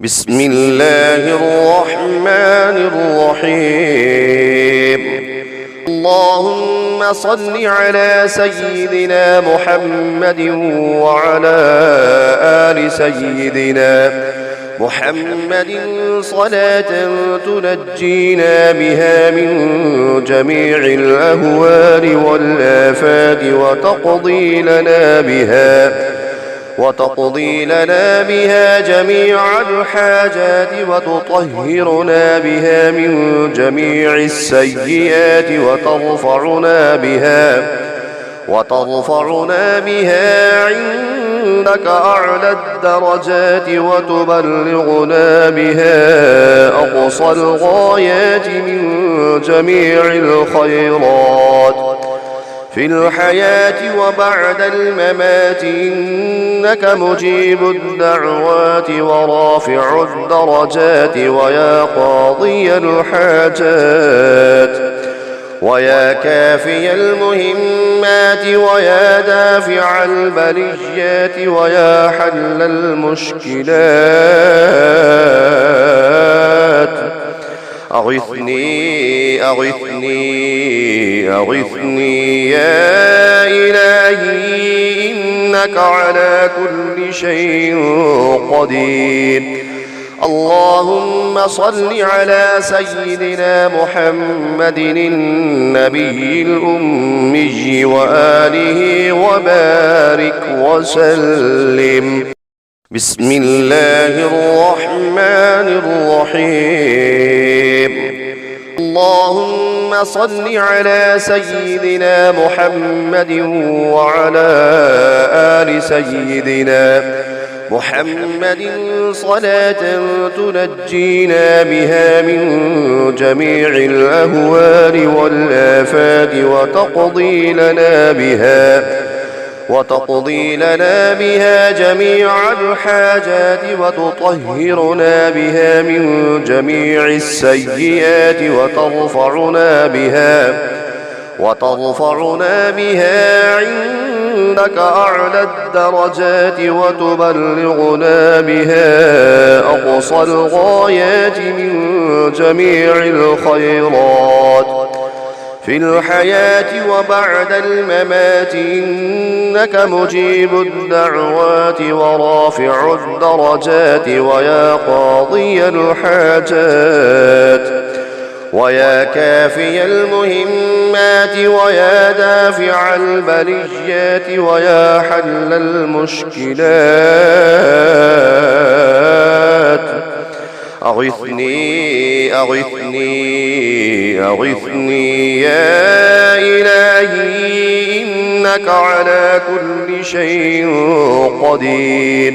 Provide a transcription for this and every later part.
بسم الله الرحمن الرحيم. اللهم صل على سيدنا محمد وعلى آل سيدنا محمد صلاة تنجينا بها من جميع الأهوال والآفات وتقضي لنا بها جميع الحاجات وتطهرنا بها من جميع السيئات وترفعنا بها عندك أعلى الدرجات وتبلغنا بها أقصى الغايات من جميع الخيرات في الحياة وبعد الممات، إنك مجيب الدعوات ورافع الدرجات ويا قاضي الحاجات ويا كافي المهمات ويا دافع البليات ويا حل المشكلات. أغثني يا إلهي، إنك على كل شيء قدير. اللهم صل على سيدنا محمد النبي الأمي وآله وبارك وسلم. بسم الله الرحمن الرحيم. اللهم صل على سيدنا محمد وعلى آل سيدنا محمد صلاة تنجينا بها من جميع الأهوال والآفات وتقضي لنا بها جميع الحاجات وتطهرنا بها من جميع السيئات وترفعنا بها عندك أعلى الدرجات وتبلغنا بها أقصى الغايات من جميع الخيرات في الحياة وبعد الممات، إنك مجيب الدعوات ورافع الدرجات ويا قاضي الحاجات ويا كافي المهمات ويا دافع البليات ويا حل المشكلات. أغثني يا إلهي، إنك على كل شيء قدير.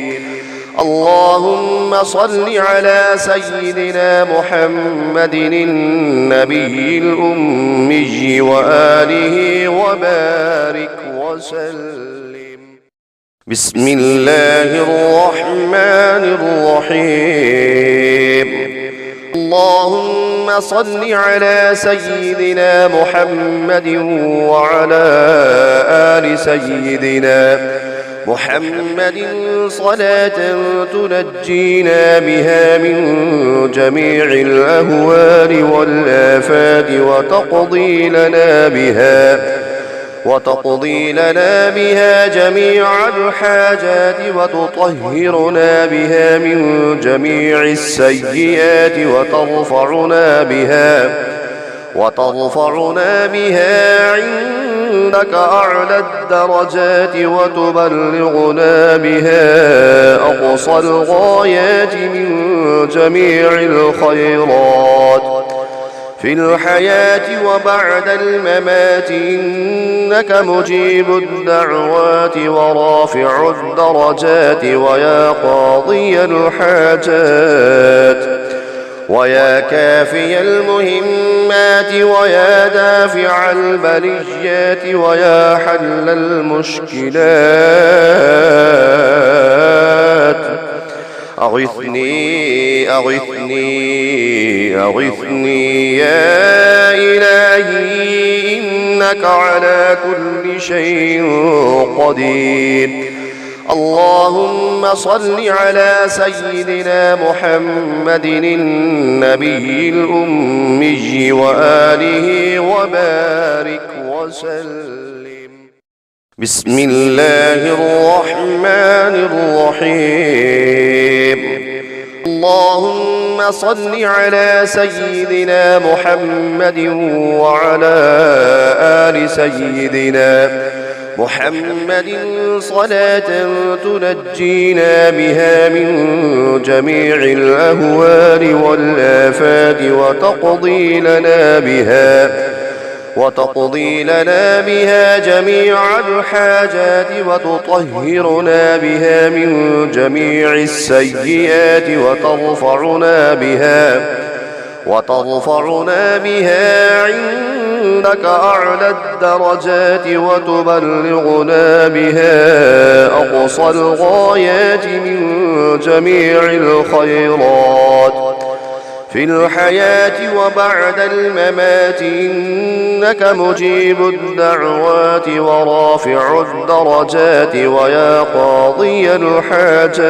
اللهم صل على سيدنا محمد النبي الأمي وآله وبارك وسلم. بسم الله الرحمن الرحيم. اللهم صل على سيدنا محمد وعلى آل سيدنا محمد صلاة تنجينا بها من جميع الأهوال والآفات وتقضي لنا بها جميع الحاجات وتطهرنا بها من جميع السيئات وترفعنا بها عندك أعلى الدرجات وتبلغنا بها أقصى الغايات من جميع الخيرات في الحياة وبعد الممات، إنك مجيب الدعوات ورافع الدرجات ويا قاضي الحاجات ويا كافي المهمات ويا دافع البليات ويا حل المشكلات. أغثني يا إلهي، إنك على كل شيء قدير. اللهم صل على سيدنا محمد النبي الأمي وآله وبارك وسلم. بسم الله الرحمن الرحيم. اللهم صل على سيدنا محمد وعلى آل سيدنا محمد صلاة تنجينا بها من جميع الأهوال والآفات وتقضي لنا بها جميع الحاجات وتطهرنا بها من جميع السيئات وترفعنا بها عندك أعلى الدرجات وتبلغنا بها أقصى الغايات من جميع الخيرات في الحياة وبعد الممات، إنك مجيب الدعوات ورافع الدرجات ويا قاضي الحاجات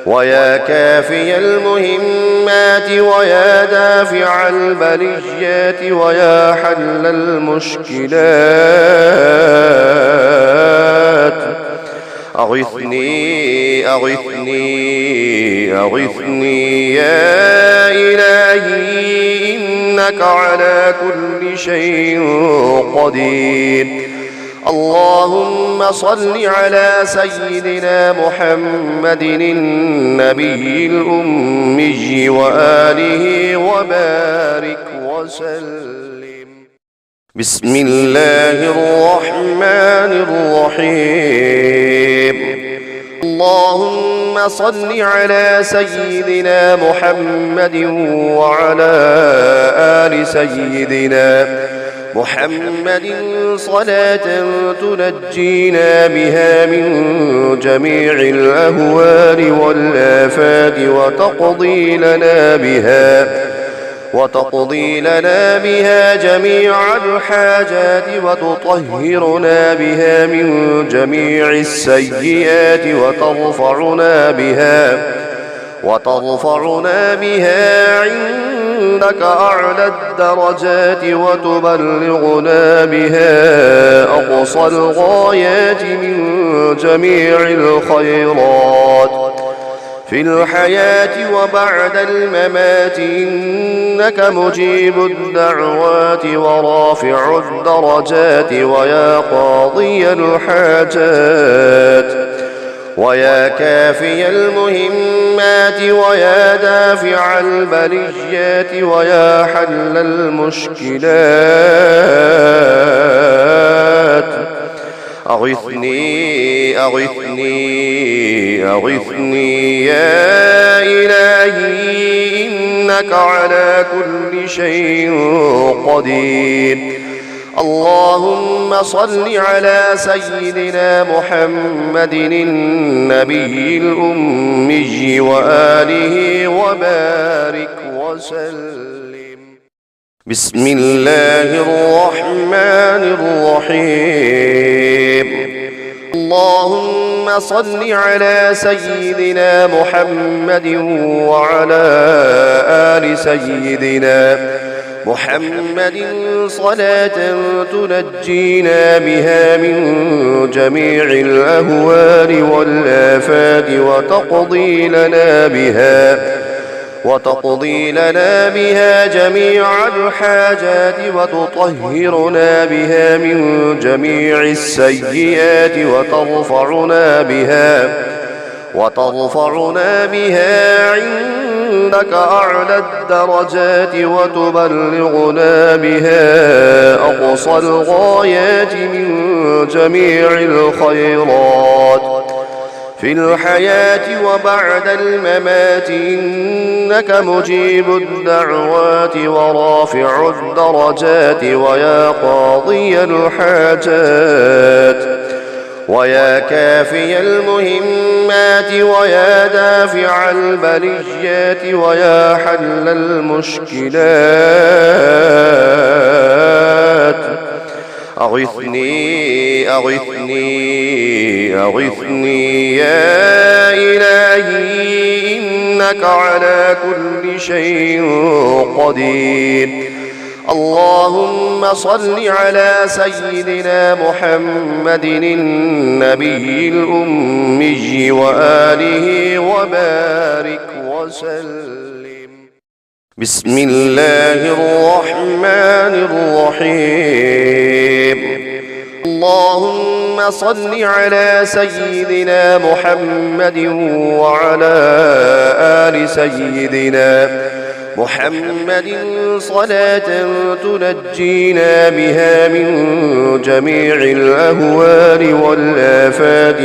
ويا كافي المهمات ويا دافع البليات ويا حل المشكلات. أغثني يا إلهي إنك على كل شيء قدير. اللهم صل على سيدنا محمد النبي الأمي وآله وبارك وسلم. بسم الله الرحمن الرحيم. اللهم صل على سيدنا محمد وعلى آل سيدنا محمد صلاة تنجينا بها من جميع الأهوال والآفات وتقضي لنا بها جميع الحاجات وتطهرنا بها من جميع السيئات وترفعنا بها عندك أعلى الدرجات وتبلغنا بها أقصى الغايات من جميع الخيرات في الحياة وبعد الممات، إنك مجيب الدعوات ورافع الدرجات ويا قاضي الحاجات ويا كافي المهمات ويا دافع البليات ويا حل المشكلات. أغثني يا إلهي إنك على كل شيء قدير. اللهم صل على سيدنا محمد النبي الأمي وآله وبارك وسلم. بسم الله الرحمن الرحيم. اللهم صل على سيدنا محمد وعلى آل سيدنا محمد صلاة تنجينا بها من جميع الأهوال والآفات وتقضي لنا بها جميع الحاجات وتطهرنا بها من جميع السيئات وترفعنا بها عندك أعلى الدرجات وتبلغنا بها أقصى الغايات من جميع الخيرات في الحياة وبعد الممات، إنك مجيب الدعوات ورافع الدرجات ويا قاضي الحاجات ويا كافي المهمات ويا دافع البليات ويا حل المشكلات. أغثني أغثني أغثني يا إلهي إنك على كل شيء قدير. اللهم صل على سيدنا محمد النبي الأمي وآله وبارك وسلم. بسم الله الرحمن الرحيم. اللهم صل على سيدنا محمد وعلى آل سيدنا محمد صلاة تنجينا بها من جميع الأهوال والآفات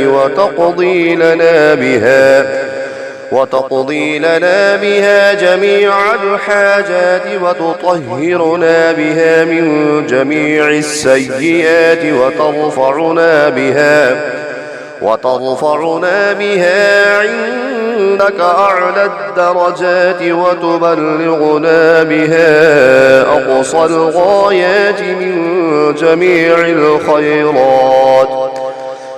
وتقضي لنا بها جميع الحاجات وتطهرنا بها من جميع السيئات وترفعنا بها عندك أعلى الدرجات وتبلغنا بها أقصى الغايات من جميع الخيرات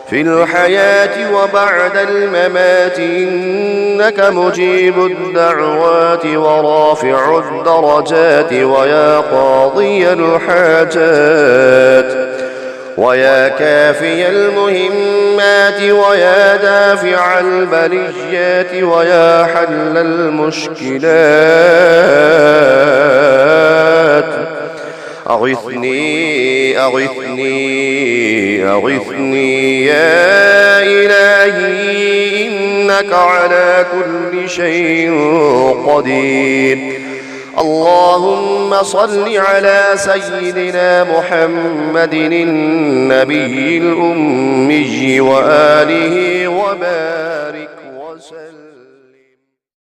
في الحياة وبعد الممات، إنك مجيب الدعوات ورافع الدرجات ويا قاضي الحاجات ويا كافي المهمات ويا دافع البليات ويا حل المشكلات. أغثني أغثني أغثني يا إلهي إنك على كل شيء قدير. اللهم صل على سيدنا محمد النبي الأمي وآله وبارك وسلم.